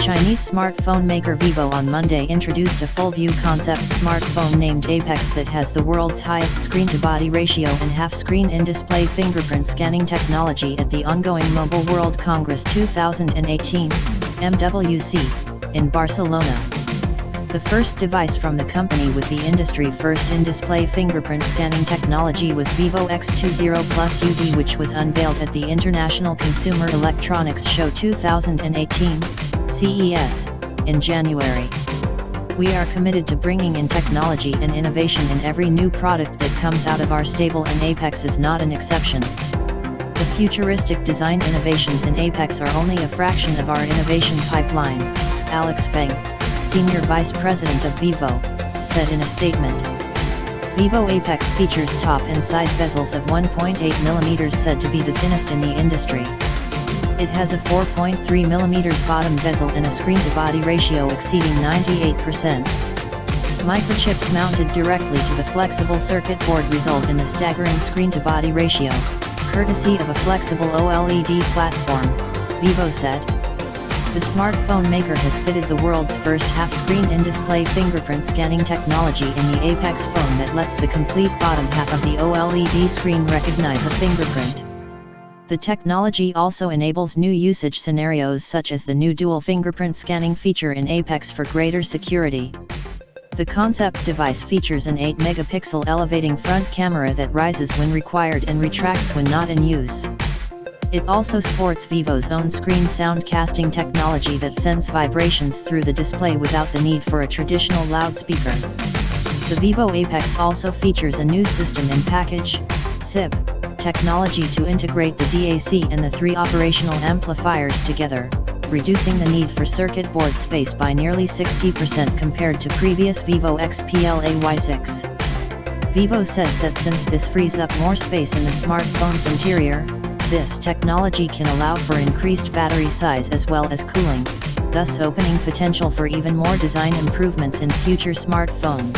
Chinese smartphone maker Vivo on Monday introduced a full-view concept smartphone named Apex that has the world's highest screen-to-body ratio and half-screen in-display fingerprint scanning technology at the ongoing Mobile World Congress 2018, MWC, in Barcelona. The first device from the company with the industry-first in-display fingerprint scanning technology was Vivo X20 Plus UD, which was unveiled at the International Consumer Electronics Show 2018, CES, in January. We are committed to bringing in technology and innovation in every new product that comes out of our stable, and Apex is not an exception. The futuristic design innovations in Apex are only a fraction of our innovation pipeline, Alex Feng, Senior Vice President of Vivo, said in a statement. Vivo Apex features top and side bezels of 1.8mm, said to be the thinnest in the industry. It has a 4.3mm bottom bezel and a screen-to-body ratio exceeding 98%. Microchips mounted directly to the flexible circuit board result in the staggering screen-to-body ratio, courtesy of a flexible OLED platform, Vivo said. The smartphone maker has fitted the world's first half-screen in-display fingerprint scanning technology in the Apex phone that lets the complete bottom half of the OLED screen recognize a fingerprint. The technology also enables new usage scenarios such as the new dual fingerprint scanning feature in Apex for greater security. The concept device features an 8-megapixel elevating front camera that rises when required and retracts when not in use. It also sports Vivo's own screen sound casting technology that sends vibrations through the display without the need for a traditional loudspeaker. The Vivo Apex also features a new system-in-package (SIP) technology to integrate the DAC and the 3 operational amplifiers together, reducing the need for circuit board space by nearly 60% compared to previous Vivo XPLAY6. Vivo says that since this frees up more space in the smartphone's interior, this technology can allow for increased battery size as well as cooling, thus opening potential for even more design improvements in future smartphones.